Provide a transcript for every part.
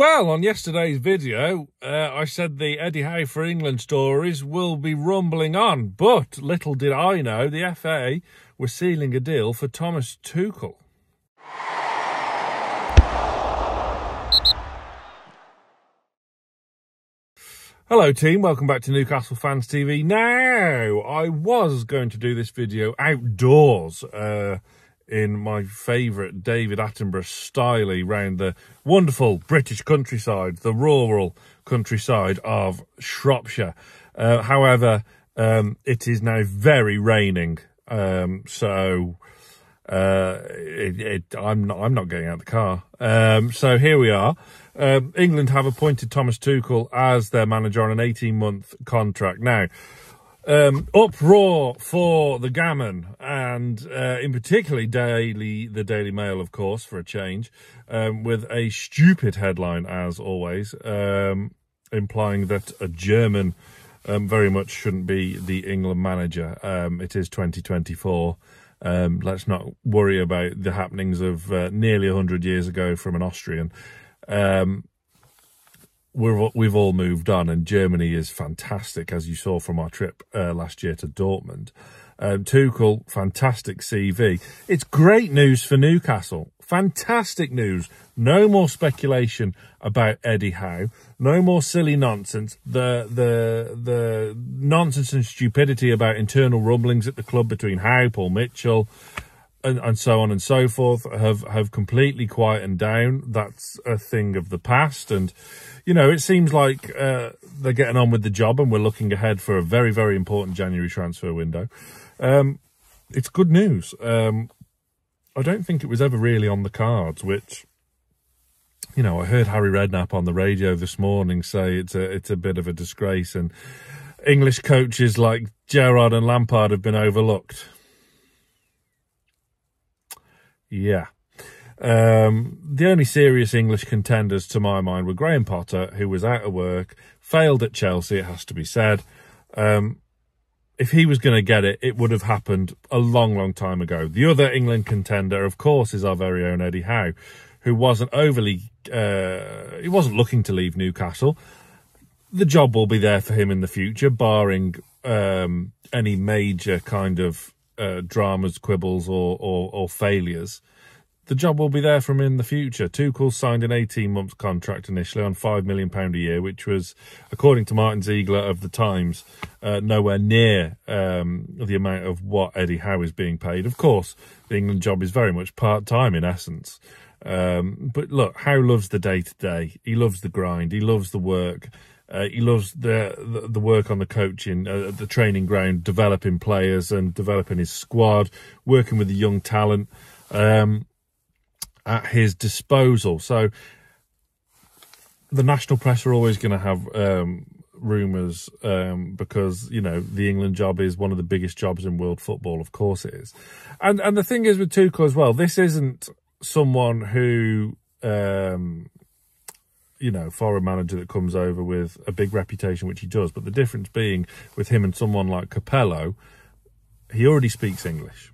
Well, on yesterday's video, I said the Eddie Howe for England stories will be rumbling on, but little did I know the FA were sealing a deal for Thomas Tuchel. Hello team, welcome back to Newcastle Fans TV. Now, I was going to do this video outdoors, in my favourite David Attenborough style round the wonderful British countryside, the rural countryside of Shropshire. However, it is now very raining, so I'm not getting out of the car. So here we are. England have appointed Thomas Tuchel as their manager on an 18-month contract. Now, uproar for the gammon, and in particular the Daily Mail, of course, for a change, with a stupid headline, as always, implying that a German very much shouldn't be the England manager. It is 2024. Let's not worry about the happenings of nearly 100 years ago from an Austrian. We've all moved on, and Germany is fantastic, as you saw from our trip last year to Dortmund. Tuchel, fantastic CV. It's great news for Newcastle. Fantastic news. No more speculation about Eddie Howe. No more silly nonsense. The nonsense and stupidity about internal rumblings at the club between Howe, Paul Mitchell, and so on and so forth have completely quietened down. That's a thing of the past. And, you know, it seems like they're getting on with the job, and we're looking ahead for a very, very important January transfer window. It's good news. I don't think it was ever really on the cards, which, you know, I heard Harry Redknapp on the radio this morning say it's a bit of a disgrace, and English coaches like Gerrard and Lampard have been overlooked. Yeah. The only serious English contenders, to my mind, were Graham Potter, who was out of work, failed at Chelsea, it has to be said. If he was going to get it, it would have happened a long, long time ago. The other England contender, of course, is our very own Eddie Howe, who wasn't overly, he wasn't looking to leave Newcastle. The job will be there for him in the future, barring any major kind of dramas, quibbles, or failures. The job will be there for him in the future. Tuchel signed an 18-month contract initially on £5 million a year, which was, according to Martin Ziegler of The Times, nowhere near the amount of what Eddie Howe is being paid. Of course, the England job is very much part-time in essence. But look, Howe loves the day-to-day. He loves the grind. He loves the work. He loves the work on the coaching, the training ground, developing players and developing his squad, working with the young talent at his disposal. So the national press are always going to have rumours because, you know, the England job is one of the biggest jobs in world football. Of course it is. And the thing is with Tuchel as well, this isn't someone who, you know, foreign manager that comes over with a big reputation, which he does. But the difference being with him and someone like Capello, he already speaks English.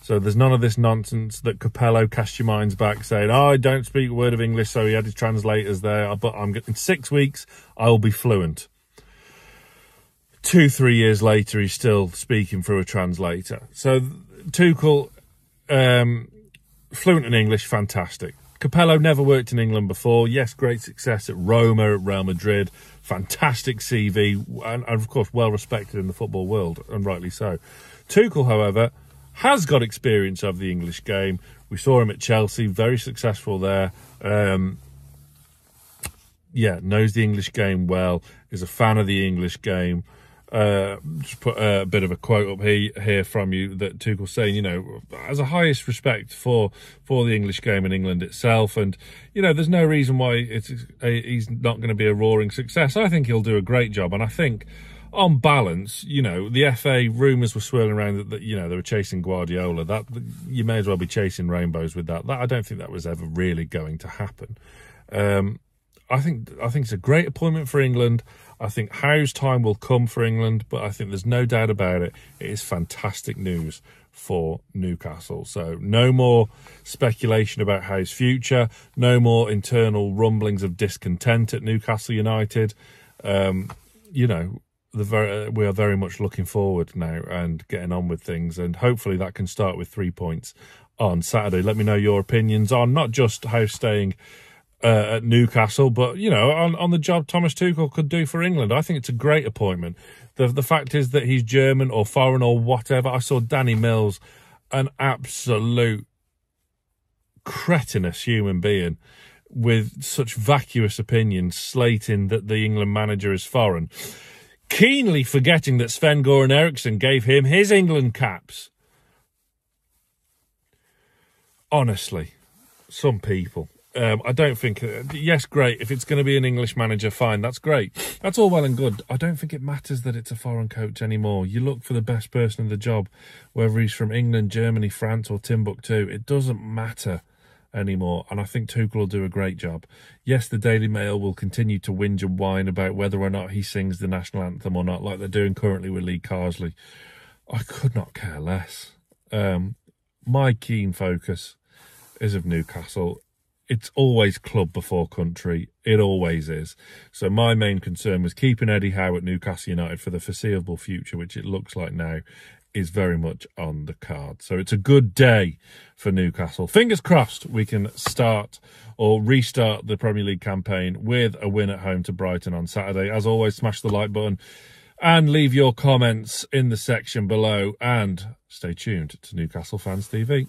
So there's none of this nonsense that Capello, cast your minds back, saying, oh, I don't speak a word of English, so he had his translators there, but in 6 weeks, I will be fluent. 2-3 years later, he's still speaking through a translator. So Tuchel, fluent in English, fantastic. Capello never worked in England before. Yes, great success at Roma, at Real Madrid, fantastic CV, and of course, well respected in the football world, and rightly so. Tuchel, however, has got experience of the English game. We saw him at Chelsea, very successful there. Yeah, knows the English game well, is a fan of the English game. Just put a bit of a quote up here from you that Tuchel's saying, you know, has a highest respect for the English game in England itself. And, you know, there's no reason why he's not going to be a roaring success. I think he'll do a great job. And I think, on balance, you know, the FA rumours were swirling around that, you know, they were chasing Guardiola. That you may as well be chasing rainbows with that. I don't think that was ever really going to happen. I think it's a great appointment for England. I think Howe's time will come for England, but I think there's no doubt about it. It is fantastic news for Newcastle. So no more speculation about Howe's future, no more internal rumblings of discontent at Newcastle United. You know, we are very much looking forward now and getting on with things, and hopefully that can start with 3 points on Saturday. Let me know your opinions on not just Howe staying at Newcastle, but, you know, on the job Thomas Tuchel could do for England. I think it's a great appointment. The fact is that he's German or foreign or whatever. I saw Danny Mills, an absolute cretinous human being with such vacuous opinions, slating that the England manager is foreign, keenly forgetting that Sven-Göran Eriksson gave him his England caps. Honestly, some people. I don't think... yes, great. If it's going to be an English manager, fine. That's great. That's all well and good. I don't think it matters that it's a foreign coach anymore. You look for the best person in the job, whether he's from England, Germany, France or Timbuktu. It doesn't matter anymore, and I think Tuchel will do a great job. Yes, the Daily Mail will continue to whinge and whine about whether or not he sings the national anthem or not, like they're doing currently with Lee Carsley. I could not care less. My keen focus is of Newcastle. It's always club before country. It always is. So my main concern was keeping Eddie Howe at Newcastle United for the foreseeable future, which it looks like now is very much on the card. So it's a good day for Newcastle. Fingers crossed we can start or restart the Premier League campaign with a win at home to Brighton on Saturday. As always, smash the like button and leave your comments in the section below, and stay tuned to Newcastle Fans TV.